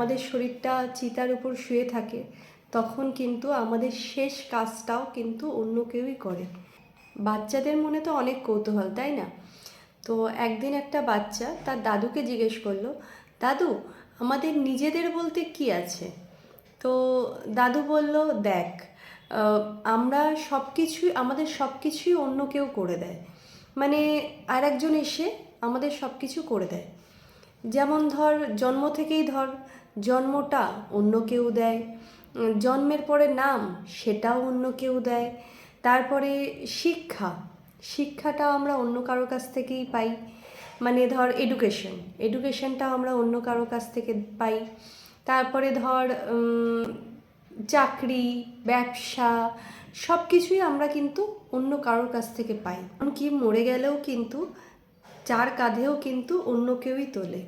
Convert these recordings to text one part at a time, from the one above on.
আমাদের শরীরটা চিতার উপর শুয়ে থাকে তখন কিন্তু আমাদের শেষ কাজটাও কিন্তু অন্য কেউই করে। বাচ্চাদের মনে তো অনেক কৌতূহল, তাই না? তো একদিন একটা বাচ্চা তার দাদুকে জিজ্ঞেস করলো, দাদু আমাদের নিজেদের বলতে কি আছে? তো দাদু বলল, দেখ, আমরা সব কিছুই, আমাদের সব কিছুই অন্য কেউ করে দেয়। মানে আর একজন এসে আমাদের সব কিছু করে দেয়। যেমন ধর, জন্ম থেকেই ধর, জন্মটা অন্য কেউ দেয়, জন্মের পরে নাম সেটাও অন্য কেউ দেয়, তারপরে শিক্ষাটাও আমরা অন্য কারোর কাছ থেকেই পাই। মানে ধর এডুকেশনটাও আমরা অন্য কারোর কাছ থেকে পাই। তারপরে ধর চাকরি, ব্যবসা, সব কিছুই আমরা কিন্তু অন্য কারোর কাছ থেকে পাই। এমনকি মরে গেলেও কিন্তু চার কাঁধেও কিন্তু অন্য কেউই তোলে।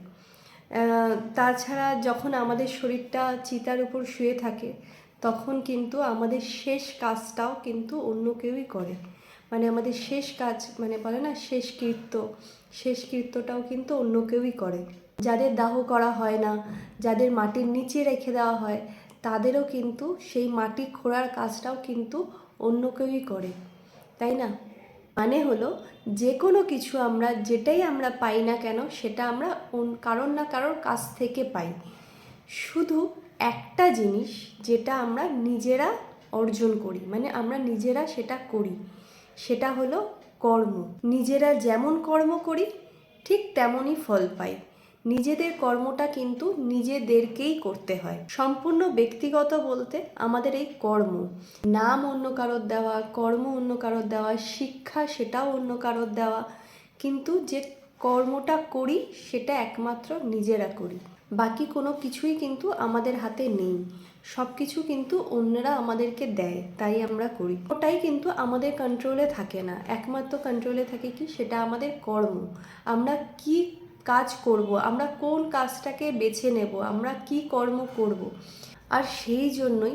তাছাড়া যখন আমাদের শরীরটা চিতার উপর শুয়ে থাকে তখন কিন্তু আমাদের শেষ কাজটাও কিন্তু অন্য কেউই করে। মানে আমাদের শেষ কাজ, মানে বলে না শেষ কৃত্যটাও কিন্তু অন্য কেউই করে। যাদের দাহ করা হয় না, যাদের মাটির নিচে রেখে দেওয়া হয়, তাদেরও কিন্তু সেই মাটি খোঁড়ার কাজটাও কিন্তু অন্য কেউই করে, তাই না? মানে হলো, যে কোনো কিছু আমরা যেটাই আমরা পাই না কেন সেটা আমরা কারোর না কারোর কাছ থেকে পাই। শুধু একটা জিনিস যেটা আমরা নিজেরা অর্জন করি, মানে আমরা নিজেরা সেটা করি, সেটা হলো কর্ম। নিজেরা যেমন কর্ম করি ঠিক তেমনই ফল পাই। নিজেদের কর্মটা কিন্তু নিজেদেরকেই করতে হয়। সম্পূর্ণ ব্যক্তিগত বলতে আমাদের এই কর্ম, নাম অন্য কারোর দেওয়া, কর্ম অন্য কারোর দেওয়া, শিক্ষা সেটাও অন্য কারোর দেওয়া, কিন্তু যে কর্মটা করি সেটা একমাত্র নিজেরা করি। বাকি কোনো কিছুই কিন্তু আমাদের হাতে নেই, সব কিছু কিন্তু অন্যরা আমাদেরকে দেয়, তাই আমরা করি। ওটাই কিন্তু আমাদের কন্ট্রোলে থাকে না। একমাত্র কন্ট্রোলে থাকে কি, সেটা আমাদের কর্ম। আমরা কি কাজ করব, আমরা কোন কাজটাকে বেছে নেব, আমরা কি কর্ম করব। আর সেই জন্যই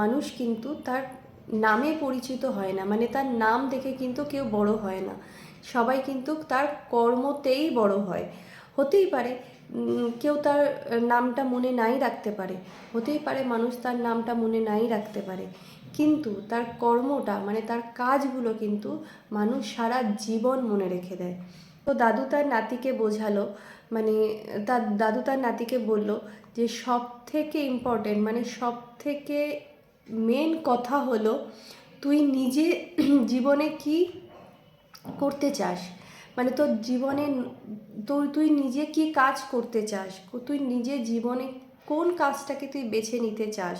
মানুষ কিন্তু তার নামে পরিচিত হয় না, মানে তার নাম দেখে কিন্তু কেউ বড় হয় না। সবাই কিন্তু তার কর্মতেই বড় হয়। হতেই পারে কেউ তার নামটা মনে নাই রাখতে পারে, হতেই পারে মানুষ তার নামটা মনে নাই রাখতে পারে, কিন্তু তার কর্মটা, মানে তার কাজগুলো কিন্তু মানুষ সারা জীবন মনে রেখে দেয়। তো দাদু তার নাতিকে বোঝালো, মানে তার দাদু তার নাতিকে বলল যে সব থেকে ইম্পর্টেন্ট, মানে সব থেকে মেন কথা হলো তুই নিজে জীবনে কি করতে চাস, মানে তোর জীবনে তুই নিজে কি কাজ করতে চাস, তুই নিজে জীবনে কোন কাজটাকে তুই বেছে নিতে চাস,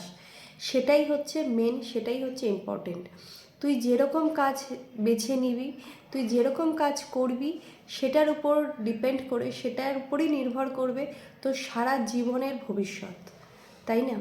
সেটাই হচ্ছে মেন, সেটাই হচ্ছে ইম্পর্টেন্ট। তুই যেরকম কাজ বেছে নিবি, তুই যেরকম কাজ করবি, সেটার উপর ডিপেন্ড করে, সেটার উপরই নির্ভর করবে তোর সারা জীবনের ভবিষ্যৎ, তাই না?